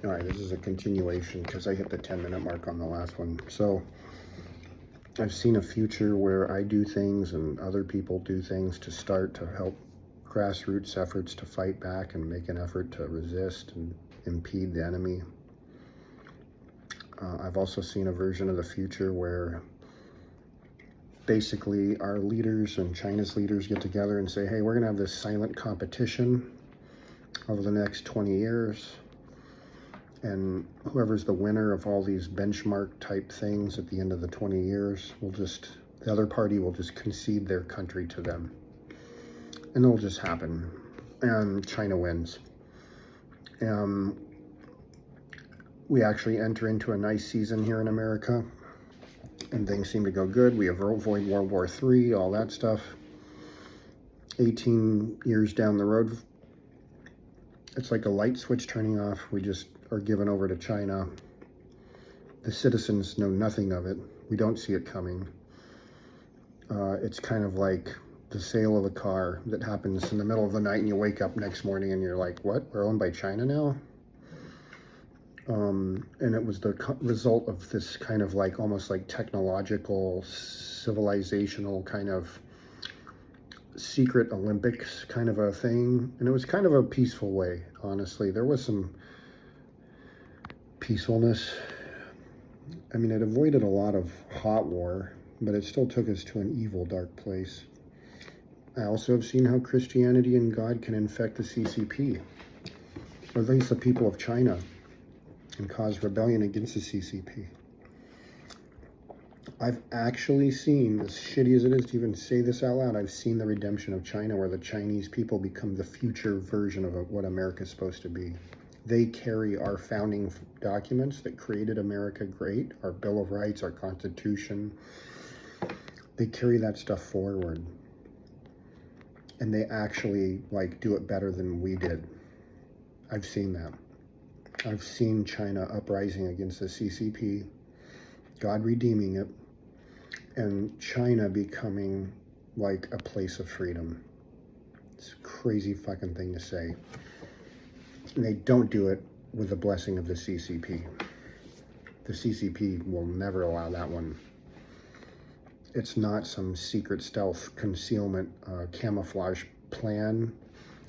All right, this is a continuation because I hit the 10-minute mark on the last one. So I've seen a future where I do things and other people do things to start to help grassroots efforts to fight back and make an effort to resist and impede the enemy. I've also seen a version of the future where basically our leaders and China's leaders get together and say, hey, we're going to have this silent competition over the next 20 years. And whoever's the winner of all these benchmark type things at the end of the 20 years the other party will just concede their country to them. And it'll just happen. And China wins. We actually enter into a nice season here in America. And things seem to go good. We avoid World War III, all that stuff. 18 years down the road, it's like a light switch turning off. We just are given over to China. The citizens know nothing of it. We don't see it coming. It's kind of like the sale of a car that happens in the middle of the night and you wake up next morning and you're like, what? We're owned by China now? And it was the result of this kind of like almost like technological, civilizational kind of secret Olympics kind of a thing. And it was kind of a peaceful way, honestly. There was some peacefulness. I mean, it avoided a lot of hot war, but it still took us to an evil, dark place. I also have seen how Christianity and God can infect the CCP, or at least the people of China, and cause rebellion against the CCP. I've actually seen, as shitty as it is to even say this out loud, I've seen the redemption of China where the Chinese people become the future version of what America's supposed to be. They carry our founding documents that created America great, our Bill of Rights, our Constitution. They carry that stuff forward. And they actually like do it better than we did. I've seen that. I've seen China uprising against the CCP, God redeeming it, and China becoming like a place of freedom. It's a crazy fucking thing to say. And they don't do it with the blessing of the CCP. The CCP will never allow that one. It's not some secret stealth concealment camouflage plan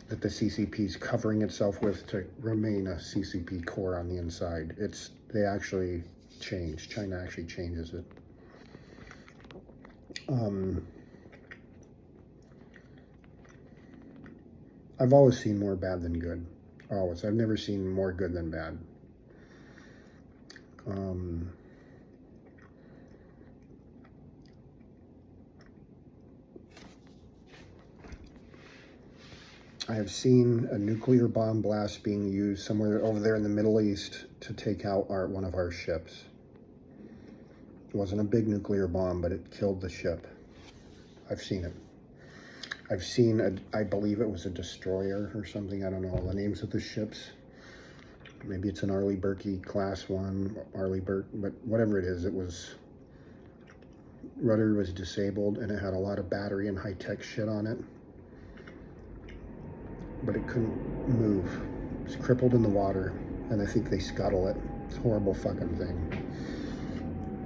that the CCP is covering itself with to remain a CCP core on the inside. They actually change. China actually changes it. I've always seen more bad than good. Always. I've never seen more good than bad. I have seen a nuclear bomb blast being used somewhere over there in the Middle East to take out one of our ships. It wasn't a big nuclear bomb, but it killed the ship. I've seen it. I've seen, I believe it was a destroyer or something. I don't know all the names of the ships. Maybe it's an Arleigh Burke class 1, Arleigh Burke, but whatever it is, rudder was disabled and it had a lot of battery and high-tech shit on it. But it couldn't move. It's crippled in the water, and I think they scuttle it. It's a horrible fucking thing.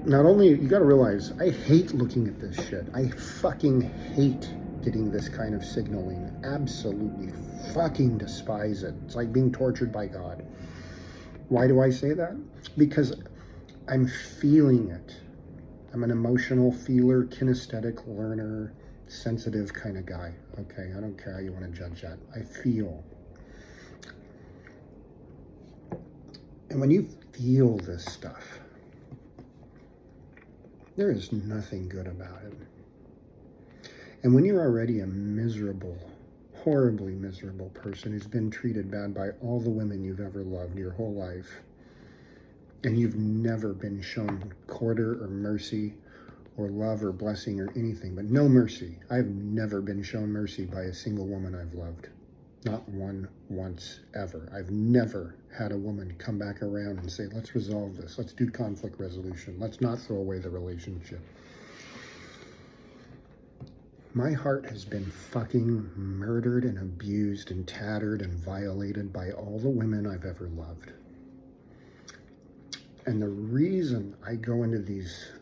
Not only, you gotta realize, I hate looking at this shit. I fucking hate getting this kind of signaling. Absolutely fucking despise it. It's like being tortured by God. Why do I say that? Because I'm feeling it. I'm an emotional feeler, kinesthetic learner, sensitive kind of guy. Okay, I don't care how you want to judge that. I feel. And when you feel this stuff, there is nothing good about it. And when you're already a miserable, horribly miserable person who's been treated bad by all the women you've ever loved your whole life, and you've never been shown quarter or mercy or love or blessing or anything, but no mercy. I've never been shown mercy by a single woman I've loved. Not one once ever. I've never had a woman come back around and say, let's resolve this. Let's do conflict resolution. Let's not throw away the relationship. My heart has been fucking murdered and abused and tattered and violated by all the women I've ever loved. And the reason I go into these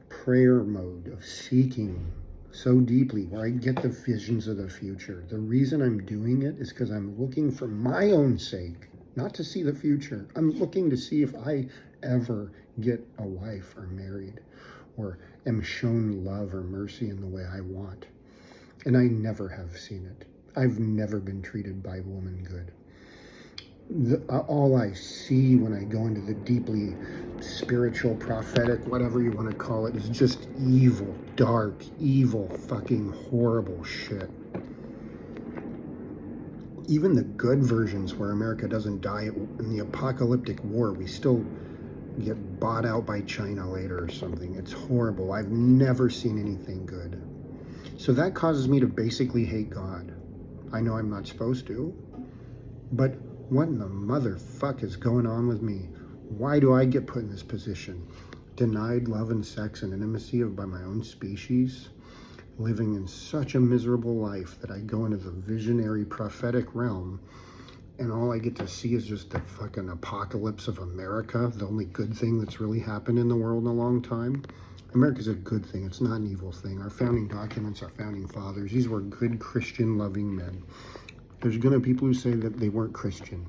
prayer mode of seeking so deeply, where I get the visions of the future, the reason I'm doing it is because I'm looking for my own sake, not to see the future. I'm looking to see if I ever get a wife or married, or am shown love or mercy in the way I want. And I never have seen it. I've never been treated by a woman good. All I see when I go into the deeply spiritual, prophetic, whatever you want to call it, is just evil, dark, evil, fucking horrible shit. Even the good versions where America doesn't die in the apocalyptic war, we still get bought out by China later or something. It's horrible. I've never seen anything good. So that causes me to basically hate God. I know I'm not supposed to, but what in the motherfuck is going on with me? Why do I get put in this position? Denied love and sex and intimacy by my own species? Living in such a miserable life that I go into the visionary prophetic realm and all I get to see is just the fucking apocalypse of America, the only good thing that's really happened in the world in a long time. America's a good thing. It's not an evil thing. Our founding documents, our founding fathers, these were good Christian loving men. There's going to be people who say that they weren't Christian.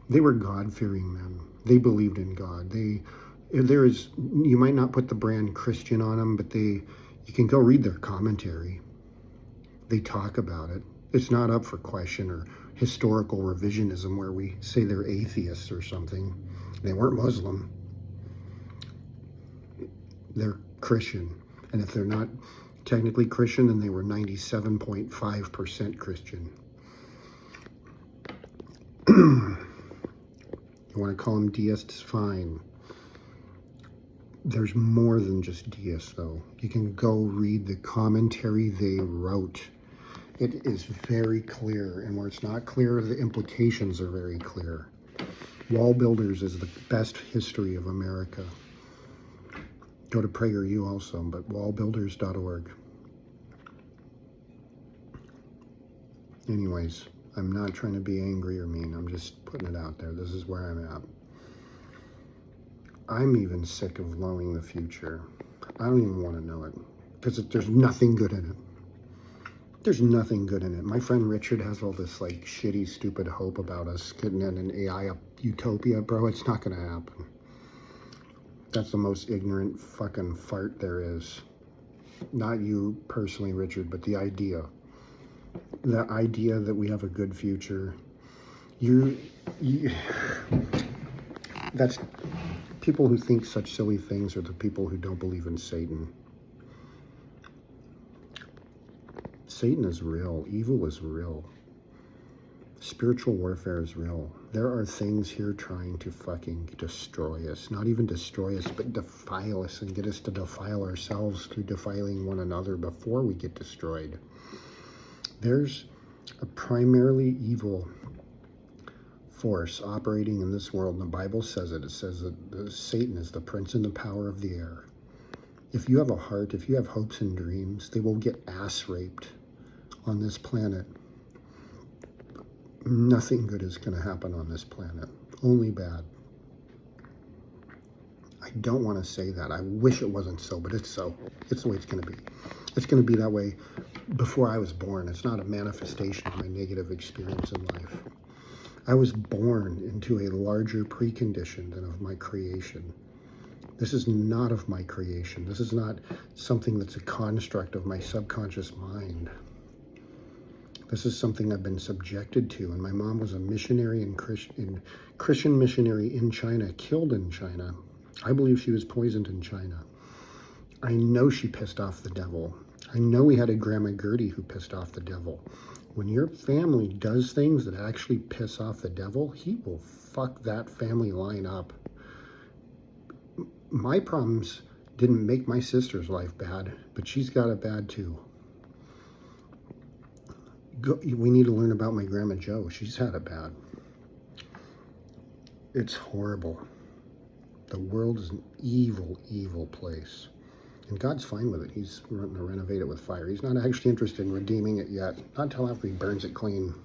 They were God-fearing men. They believed in God. You might not put the brand Christian on them, but you can go read their commentary. They talk about it. It's not up for question or historical revisionism where we say they're atheists or something. They weren't Muslim. They're Christian. And if they're not technically Christian, then they were 97.5% Christian. You want to call them deists, fine. There's more than just deists, though. You can go read the commentary they wrote. It is very clear, and where it's not clear, the implications are very clear. Wall Builders is the best history of America. Go to PragerU also, but wallbuilders.org. Anyways, I'm not trying to be angry or mean. I'm just putting it out there. This is where I'm at. I'm even sick of knowing the future. I don't even want to know it because there's nothing good in it. There's nothing good in it. My friend Richard has all this like shitty, stupid hope about us getting in an AI utopia, bro. It's not going to happen. That's the most ignorant fucking fart there is. Not you personally, Richard, but the idea. The idea that we have a good future. That's people who think such silly things are the people who don't believe in Satan. Satan is real. Evil is real. Spiritual warfare is real. There are things here trying to fucking destroy us. Not even destroy us, but defile us and get us to defile ourselves through defiling one another before we get destroyed. There's a primarily evil force operating in this world, and the Bible says it. It says that Satan is the prince and the power of the air. If you have a heart, if you have hopes and dreams, they will get ass raped on this planet. Nothing good is going to happen on this planet. Only bad. I don't want to say that. I wish it wasn't so, but it's so. It's the way it's going to be. It's going to be that way before I was born. It's not a manifestation of my negative experience in life. I was born into a larger precondition than of my creation. This is not of my creation. This is not something that's a construct of my subconscious mind. This is something I've been subjected to. And my mom was a missionary and Christian missionary in China, killed in China. I believe she was poisoned in China. I know she pissed off the devil. I know we had a Grandma Gertie who pissed off the devil. When your family does things that actually piss off the devil, he will fuck that family line up. My problems didn't make my sister's life bad, but she's got it bad too. We need to learn about my Grandma Joe. She's had it bad. It's horrible. The world is an evil, evil place. And God's fine with it. He's going to renovate it with fire. He's not actually interested in redeeming it yet. Not until after he burns it clean.